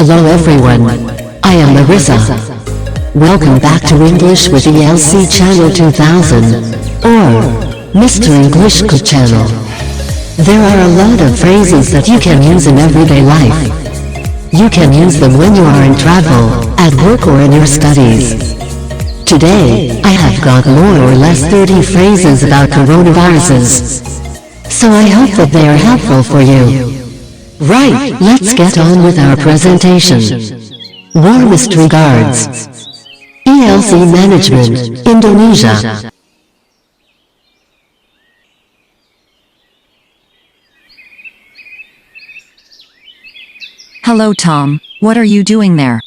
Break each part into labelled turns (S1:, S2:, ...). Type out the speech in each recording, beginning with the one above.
S1: Hello everyone. I am Marissa. Welcome back to English with ELC Channel 2000, or Mr. English Good Channel. There are a lot of phrases that you can use in everyday life. You can use them when you are in travel, at work or in your studies. Today, I have got more or less 30 phrases about coronaviruses. So I hope that they are helpful for you. Right, let's get on with our presentation. Warmest regards. ELC Management, Indonesia.
S2: Hello Tom, what are you doing there?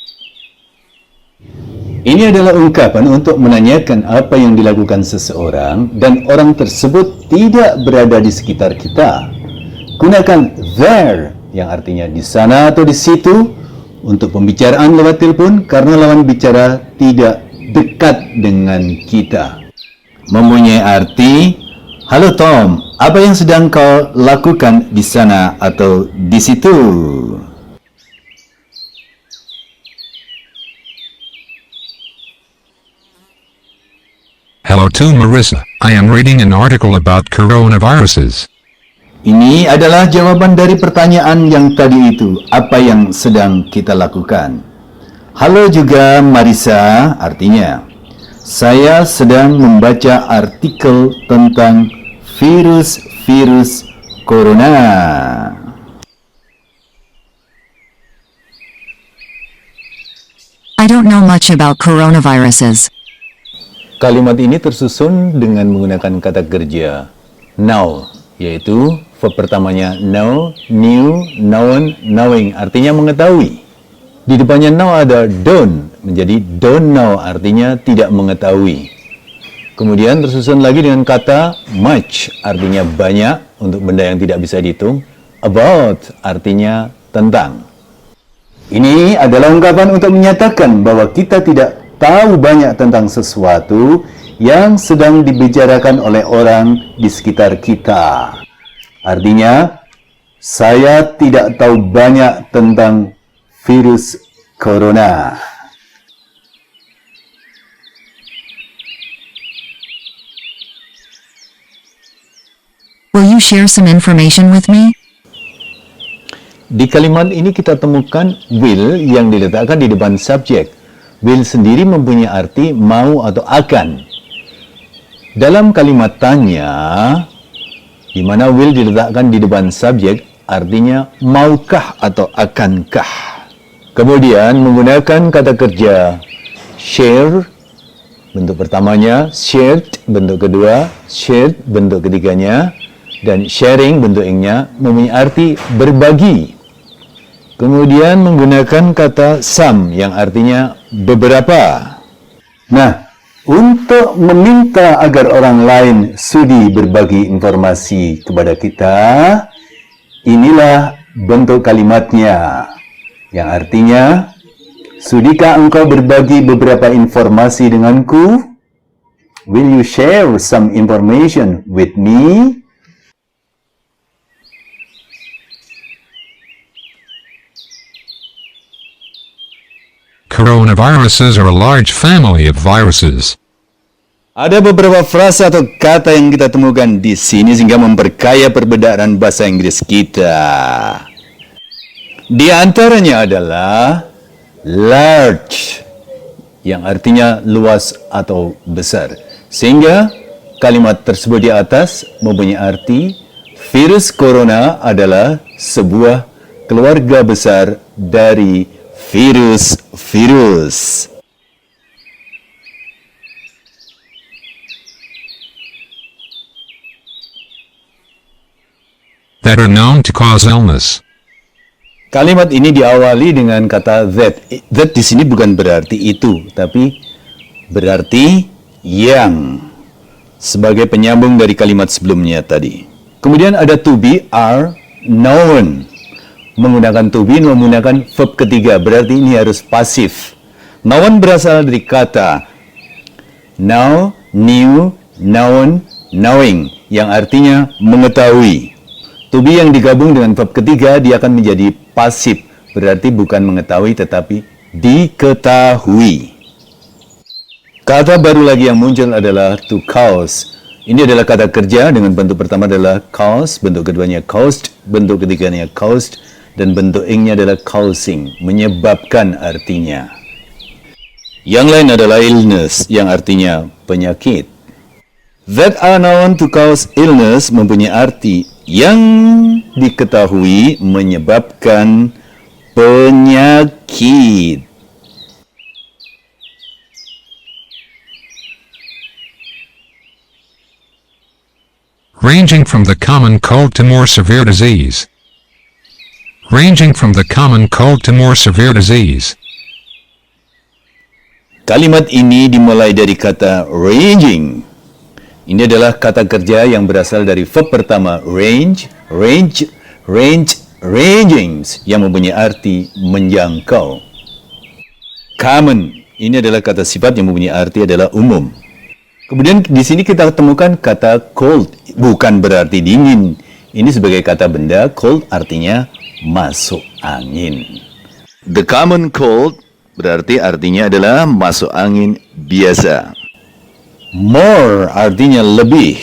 S3: Ini adalah ungkapan untuk menanyakan apa yang dilakukan seseorang dan orang tersebut tidak berada di sekitar kita. Gunakan there yang artinya di sana atau di situ untuk pembicaraan lewat telepon karena lawan bicara tidak dekat dengan kita. Mempunyai arti, halo Tom, apa yang sedang kau lakukan di sana atau di situ?
S4: Hello to Marissa, I am reading an article about coronaviruses.
S3: Ini adalah jawaban dari pertanyaan yang tadi itu, apa yang sedang kita lakukan. Halo juga Marissa, artinya, saya sedang membaca artikel tentang virus corona.
S2: I don't know much about coronaviruses.
S3: Kalimat ini tersusun dengan menggunakan kata kerja now, yaitu verb pertamanya know, knew, known, knowing, artinya mengetahui. Di depannya know ada don't, menjadi don't know, artinya tidak mengetahui. Kemudian tersusun lagi dengan kata much, artinya banyak, untuk benda yang tidak bisa dihitung. About, artinya tentang. Ini adalah ungkapan untuk menyatakan bahwa kita tidak tahu banyak tentang sesuatu yang sedang dibicarakan oleh orang di sekitar kita. Artinya, saya tidak tahu banyak tentang virus corona.
S2: Will you share some information with me?
S3: Di kalimat ini kita temukan will yang diletakkan di depan subjek. Will sendiri mempunyai arti mau atau akan. Dalam kalimat tanya, di mana will diletakkan di depan subjek, artinya maukah atau akankah. Kemudian menggunakan kata kerja share, bentuk pertamanya, shared, bentuk kedua, shared, bentuk ketiganya, dan sharing, bentuk ing-nya, mempunyai arti berbagi. Kemudian menggunakan kata some, yang artinya beberapa. Nah, untuk meminta agar orang lain sudi berbagi informasi kepada kita, inilah bentuk kalimatnya, yang artinya, sudikah engkau berbagi beberapa informasi denganku? Will you share some information with me?
S4: Coronaviruses are a large family of viruses.
S3: Ada beberapa frasa atau kata yang kita temukan di sini sehingga memperkaya perbedaan bahasa Inggris kita. Di antaranya adalah large, yang artinya luas atau besar. Sehingga kalimat tersebut di atas mempunyai arti virus corona adalah sebuah keluarga besar dari virus.
S4: That are known to cause illness.
S3: Kalimat ini diawali dengan kata that. That di sini bukan berarti itu, tapi berarti yang, sebagai penyambung dari kalimat sebelumnya tadi. Kemudian ada to be, are, known. Menggunakan to be, menggunakan verb ketiga, berarti ini harus pasif. Known berasal dari kata know, knew, known, knowing, yang artinya mengetahui. To be yang digabung dengan verb ketiga, dia akan menjadi pasif, berarti bukan mengetahui tetapi diketahui. Kata baru lagi yang muncul adalah to cause. Ini adalah kata kerja dengan bentuk pertama adalah cause, bentuk keduanya caused, bentuk ketiganya caused, dan bentuk ing-nya adalah causing, menyebabkan artinya. Yang lain adalah illness, yang artinya penyakit. That are known to cause illness mempunyai arti yang diketahui menyebabkan penyakit.
S4: Ranging from the common cold to more severe disease. Ranging from the common cold to more severe disease.
S3: Kalimat ini dimulai dari kata ranging. Ini adalah kata kerja yang berasal dari verb pertama range, rangings, yang mempunyai arti menjangkau. Common, ini adalah kata sifat yang mempunyai arti adalah umum. Kemudian di sini kita temukan kata cold, bukan berarti dingin. Ini sebagai kata benda, cold artinya masuk angin. The common cold berarti artinya adalah masuk angin biasa. More artinya lebih.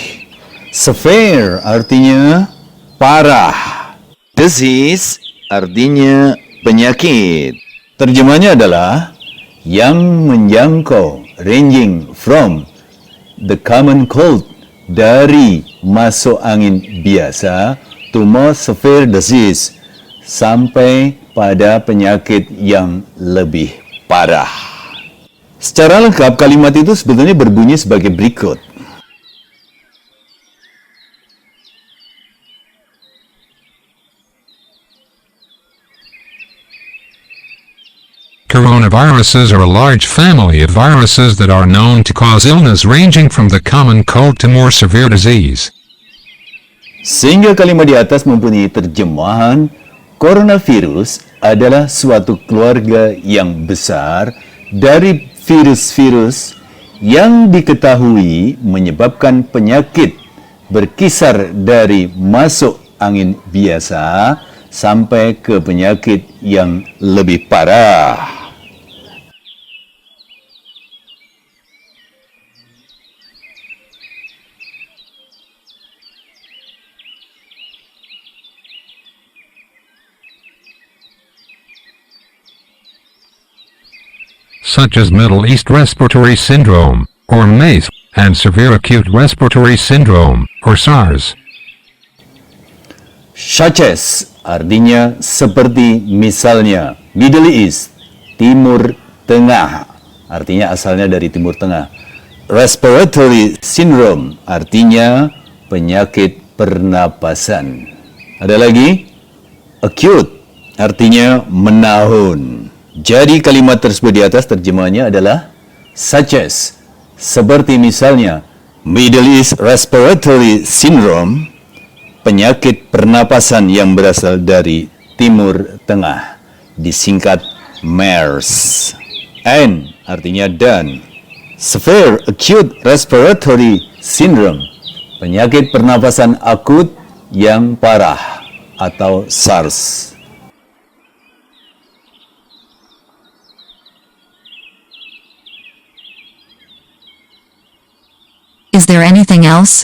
S3: Severe artinya parah. Disease artinya penyakit. Terjemahnya adalah yang menjangkau, ranging from the common cold, dari masuk angin biasa to more severe disease, sampai pada penyakit yang lebih parah. Secara lengkap kalimat itu sebetulnya berbunyi sebagai berikut.
S4: Coronaviruses are a large family of viruses that are known to cause illness ranging from the common cold to more severe disease.
S3: Sehingga kalimat di atas mempunyai terjemahan, coronavirus adalah suatu keluarga yang besar dari virus-virus yang diketahui menyebabkan penyakit berkisar dari masuk angin biasa sampai ke penyakit yang lebih parah.
S4: Such as Middle East Respiratory Syndrome, or MERS, and Severe Acute Respiratory Syndrome, or SARS.
S3: Such as artinya seperti, misalnya. Middle East, Timur Tengah, artinya asalnya dari Timur Tengah. Respiratory Syndrome artinya penyakit pernapasan. Ada lagi? Acute artinya menahun. Jadi kalimat tersebut di atas terjemahannya adalah such as, seperti misalnya, Middle East Respiratory Syndrome, penyakit pernapasan yang berasal dari Timur Tengah, disingkat MERS. And artinya dan. Severe Acute Respiratory Syndrome, penyakit pernapasan akut yang parah, atau SARS.
S2: Is there anything else?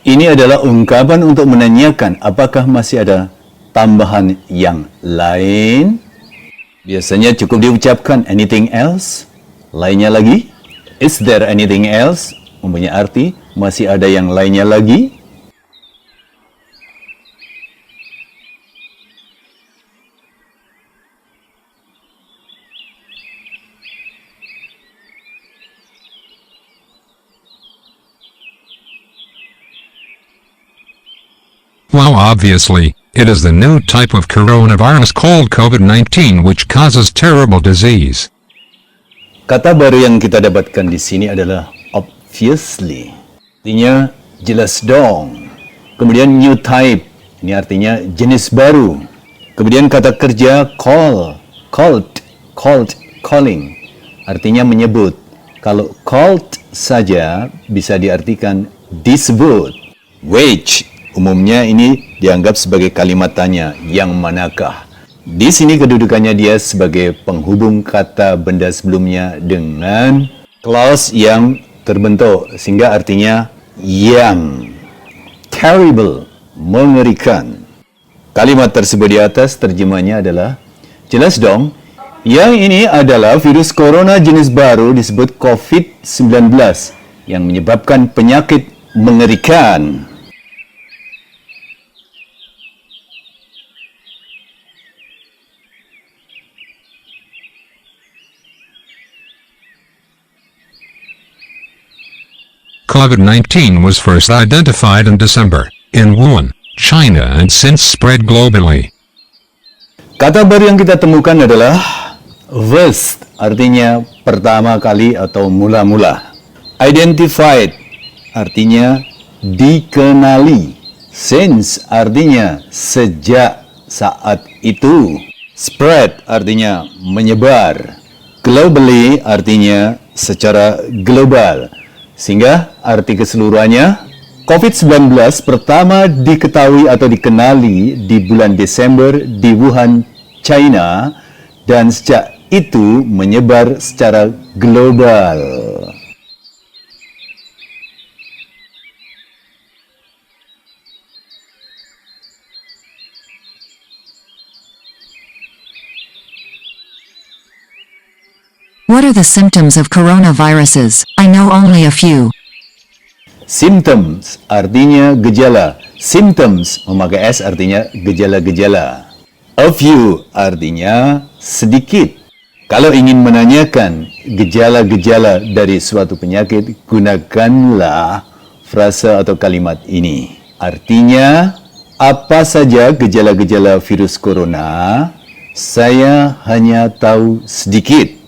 S3: Ini adalah ungkapan untuk menanyakan apakah masih ada tambahan yang lain. Biasanya cukup diucapkan anything else, lainnya lagi. Is there anything else? Mempunyai arti masih ada yang lainnya lagi.
S4: Well, obviously, it is the new type of coronavirus called COVID-19 which causes terrible disease.
S3: Kata baru yang kita dapatkan di sini adalah obviously. Artinya jelas dong. Kemudian new type, ini artinya jenis baru. Kemudian kata kerja call, calling, artinya menyebut. Kalau called saja bisa diartikan disebut. Which umumnya ini dianggap sebagai kalimat tanya, yang manakah? Di sini kedudukannya dia sebagai penghubung kata benda sebelumnya dengan clause yang terbentuk sehingga artinya yang. Terrible, mengerikan. Kalimat tersebut di atas terjemahnya adalah, jelas dong, yang ini adalah virus corona jenis baru disebut COVID-19 yang menyebabkan penyakit mengerikan.
S4: COVID-19 was first identified in December in Wuhan, China, and since spread globally.
S3: Kata baru yang kita temukan adalah first, artinya pertama kali atau mula-mula. Identified, artinya dikenali. Since, artinya sejak saat itu. Spread, artinya menyebar. Globally, artinya secara global. Sehingga arti keseluruhannya, COVID-19 pertama diketahui atau dikenali di bulan Desember di Wuhan, China, dan sejak itu menyebar secara global.
S2: What are the symptoms of coronaviruses? I know only a few.
S3: Symptoms artinya gejala. Symptoms memakai S artinya gejala-gejala. A few artinya sedikit. Kalau ingin menanyakan gejala-gejala dari suatu penyakit, gunakanlah frasa atau kalimat ini. Artinya, apa saja gejala-gejala virus corona? Saya hanya tahu sedikit.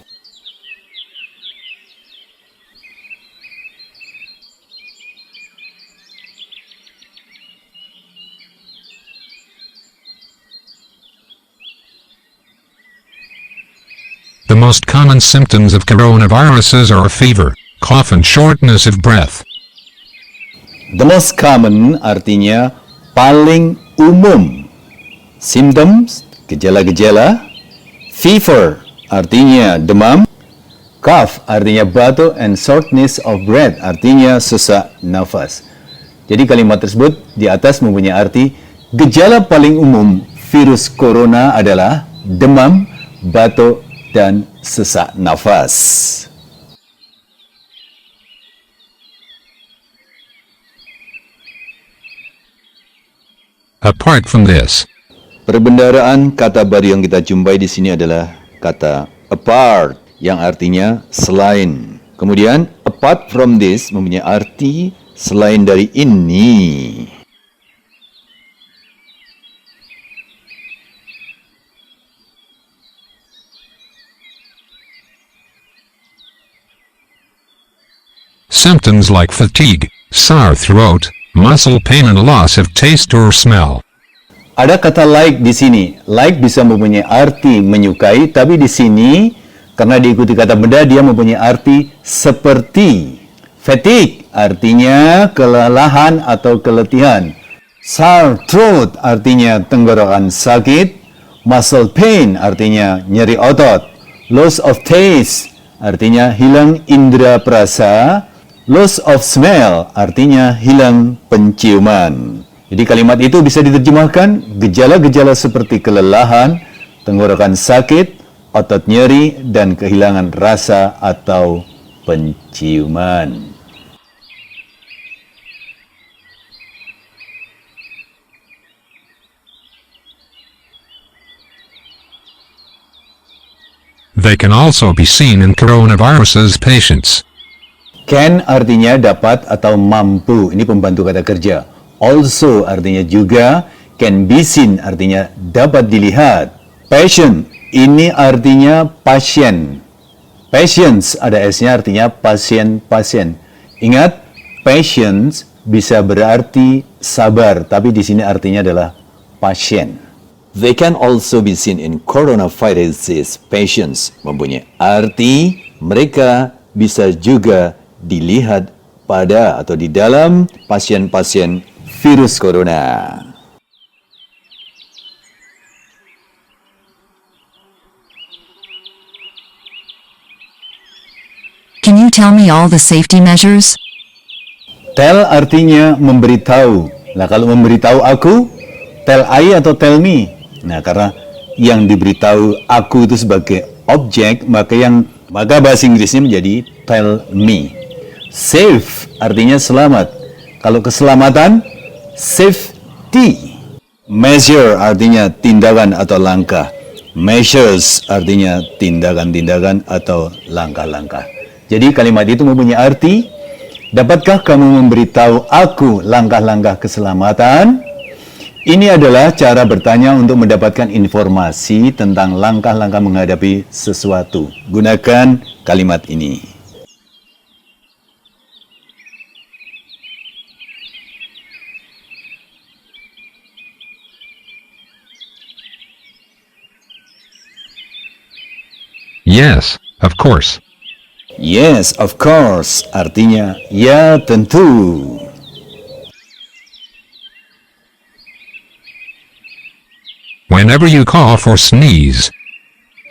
S4: The most common symptoms of coronaviruses are fever, cough, and shortness of breath.
S3: The most common artinya paling umum. Symptoms, gejala-gejala. Fever artinya demam. Cough artinya batuk, and shortness of breath artinya sesak nafas. Jadi kalimat tersebut di atas mempunyai arti gejala paling umum virus corona adalah demam, batuk, dan sesak nafas.
S4: Apart from this,
S3: Perbendaharaan kata baru yang kita jumpai di sini adalah kata apart yang artinya selain. Kemudian apart from this mempunyai arti selain dari ini.
S4: symptoms like fatigue, sore throat, muscle pain, and loss of taste or smell.
S3: Ada kata like di sini. Like bisa mempunyai arti menyukai, tapi di sini karena diikuti kata benda dia mempunyai arti seperti. Fatigue artinya kelelahan atau keletihan. Sore throat artinya tenggorokan sakit. Muscle pain artinya nyeri otot. Loss of taste artinya hilang indera perasa. Loss of smell artinya hilang penciuman. Jadi kalimat itu bisa diterjemahkan gejala-gejala seperti kelelahan, tenggorokan sakit, otot nyeri, dan kehilangan rasa atau penciuman.
S4: They can also be seen in coronavirus's patients.
S3: Can artinya dapat atau mampu. Ini pembantu kata kerja. Also artinya juga. Can be seen artinya dapat dilihat. Patient ini artinya pasien. Patients ada S-nya artinya pasien-pasien. Ingat, patience bisa berarti sabar, tapi di sini artinya adalah pasien. They can also be seen in coronavirus patients. Mempunyai arti mereka bisa juga dilihat pada atau di dalam pasien-pasien virus corona.
S2: tell me all the safety measures?
S3: Tell artinya memberitahu. Nah, kalau memberitahu aku, tell I atau tell me. Nah, karena yang diberitahu aku itu sebagai objek, maka bahasa Inggrisnya menjadi tell me. Safe artinya selamat. Kalau keselamatan, safety. Measure artinya tindakan atau langkah. Measures artinya tindakan-tindakan atau langkah-langkah. Jadi kalimat itu mempunyai arti, dapatkah kamu memberitahu aku langkah-langkah keselamatan? Ini adalah cara bertanya untuk mendapatkan informasi tentang langkah-langkah menghadapi sesuatu. Gunakan kalimat ini.
S4: Yes, of course.
S3: Yes, of course, artinya ya tentu.
S4: Whenever you cough or sneeze,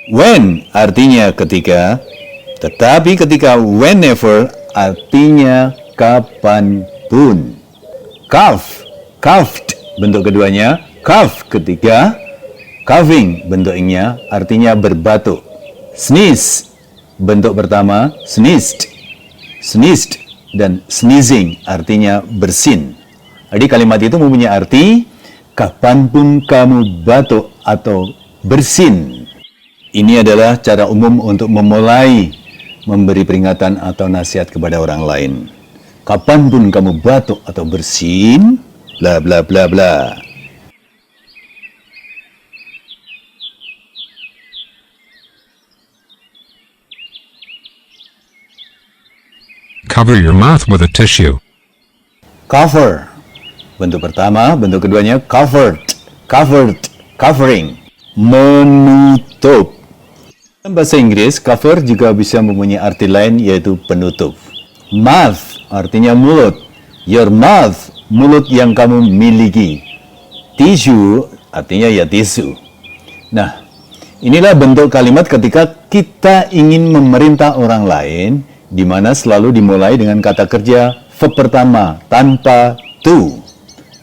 S3: When artinya ketika, tetapi ketika whenever artinya kapanpun. Cough, coughed bentuk keduanya, cough ketiga, coughing bentuknya artinya berbatuk. Sneeze bentuk pertama, sneezed, sneezed, dan sneezing artinya bersin. Jadi kalimat itu mempunyai arti kapanpun kamu batuk atau bersin. Ini adalah cara umum untuk memulai memberi peringatan atau nasihat kepada orang lain. Kapanpun kamu batuk atau bersin, bla bla bla bla.
S4: cover your mouth with a tissue.
S3: Cover. Bentuk pertama, bentuk keduanya covered, covered, covering. Menutup. Dalam bahasa Inggris, cover juga bisa mempunyai arti lain yaitu penutup. Mouth artinya mulut. Your mouth, mulut yang kamu miliki. Tissue artinya ya tisu. Nah, inilah bentuk kalimat ketika kita ingin memerintah orang lain, di mana selalu dimulai dengan kata kerja verb pertama tanpa to.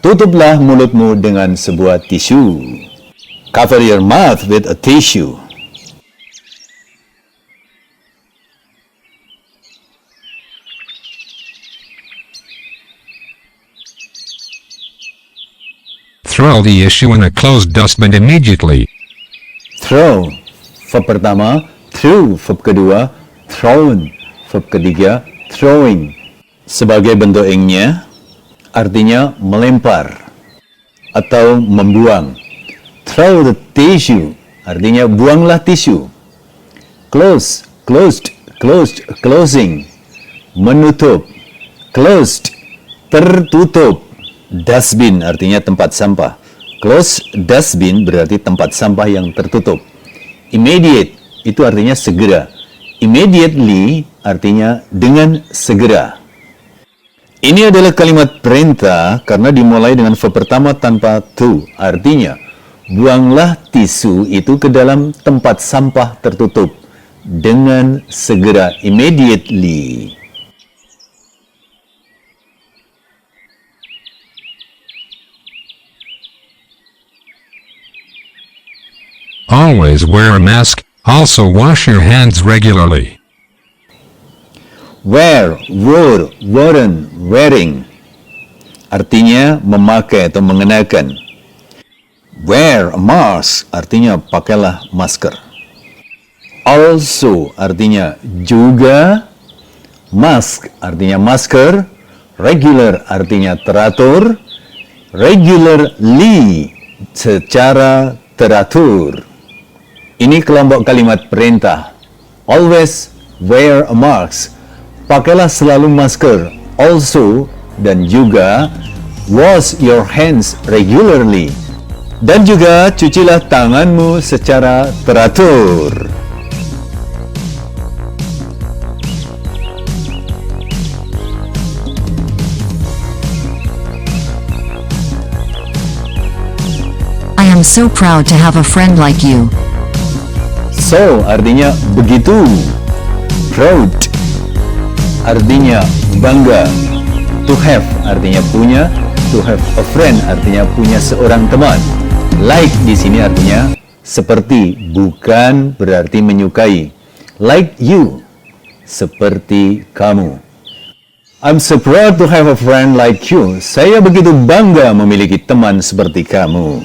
S3: Tutuplah mulutmu dengan sebuah tisu. Cover your mouth with a tissue.
S4: Throw the issue in a closed dustbin immediately.
S3: Throw, verb pertama, through, verb kedua, thrown, verb ketiga, throwing. Sebagai bentuk ing-nya, artinya melempar atau membuang. Throw the tissue, artinya buanglah tisu. Close, closed, closed, closing. Menutup, closed, tertutup. Dustbin artinya tempat sampah. Closed dustbin berarti tempat sampah yang tertutup. Immediate itu artinya segera. Immediately artinya dengan segera. Ini adalah kalimat perintah karena dimulai dengan verb pertama tanpa to. Artinya, buanglah tisu itu ke dalam tempat sampah tertutup dengan segera. Immediately.
S4: Always wear a mask, also wash your hands regularly.
S3: Wear, wore, worn, wearing. Artinya memakai atau mengenakan. Wear a mask artinya pakailah masker. Also artinya juga. Mask artinya masker. Regular artinya teratur. Regularly secara teratur. Ini kelompok kalimat perintah. Always wear a mask. Pakailah selalu masker. Also dan juga wash your hands regularly. Dan juga cucilah tanganmu secara teratur.
S2: I am so proud to have a friend like you.
S3: So artinya begitu. Proud. artinya bangga. To have artinya punya. To have a friend artinya punya seorang teman. Like di sini artinya seperti, bukan berarti menyukai. Like you, seperti kamu. I'm so proud to have a friend like you. Saya begitu bangga memiliki teman seperti kamu.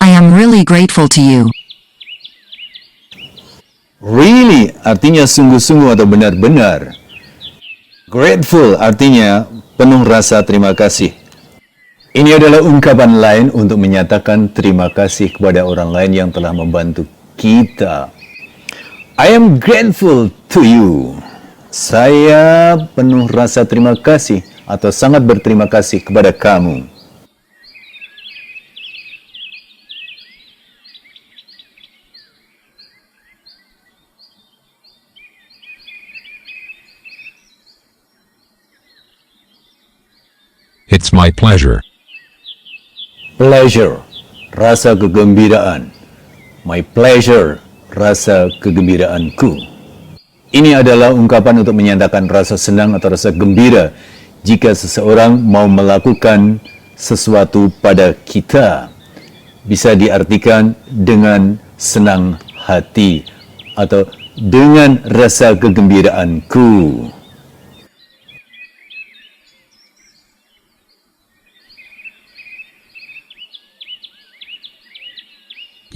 S2: I am really grateful to you.
S3: Really artinya sungguh-sungguh atau benar-benar. Grateful artinya penuh rasa terima kasih. Ini adalah ungkapan lain untuk menyatakan terima kasih kepada orang lain yang telah membantu kita. I am grateful to you. Saya penuh rasa terima kasih atau sangat berterima kasih kepada kamu.
S4: It's my pleasure.
S3: Pleasure, rasa kegembiraan. My pleasure, rasa kegembiraanku. Ini adalah ungkapan untuk menyatakan rasa senang atau rasa gembira jika seseorang mau melakukan sesuatu pada kita. Bisa diartikan dengan senang hati atau dengan rasa kegembiraanku.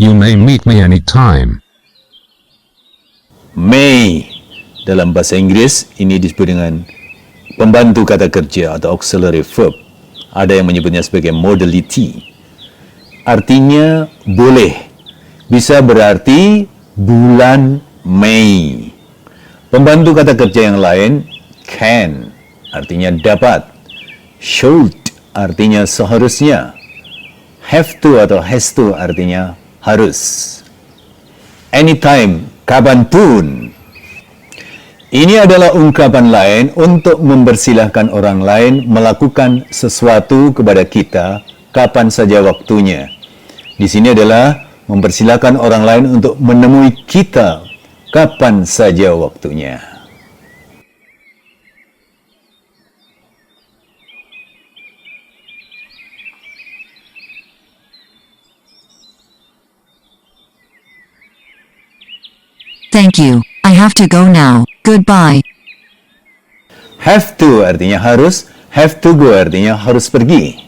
S4: You may meet me anytime.
S3: May dalam bahasa Inggris ini disebut dengan pembantu kata kerja atau auxiliary verb. Ada yang menyebutnya sebagai modality. Artinya boleh. Bisa berarti bulan Mei. Pembantu kata kerja yang lain can artinya dapat. Should artinya seharusnya. Have to atau has to artinya harus. Anytime, kapanpun. Ini adalah ungkapan lain untuk mempersilahkan orang lain melakukan sesuatu kepada kita kapan saja waktunya. Di sini adalah mempersilahkan orang lain untuk menemui kita kapan saja waktunya.
S2: Thank you. I have to go now. Goodbye.
S3: Have to artinya harus, have to go artinya harus pergi.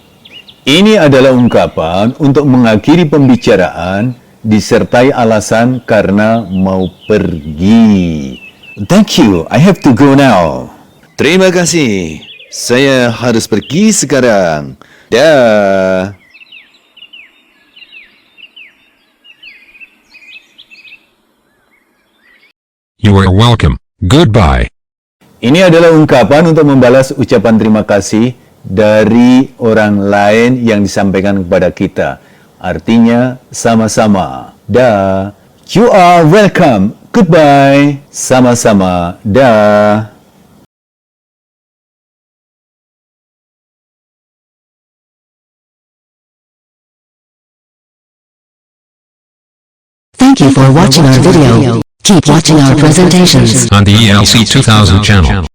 S3: Ini adalah ungkapan untuk mengakhiri pembicaraan disertai alasan karena mau pergi. Thank you, I have to go now. Terima kasih, saya harus pergi sekarang. Dah.
S4: You are welcome. Goodbye.
S3: Ini adalah ungkapan untuk membalas ucapan terima kasih dari orang lain yang disampaikan kepada kita. Artinya sama-sama. Dah. You are welcome. Goodbye. Sama-sama. Dah.
S1: Thank you for watching our video. Keep watching our presentations.
S4: On the ELC 2000 channel.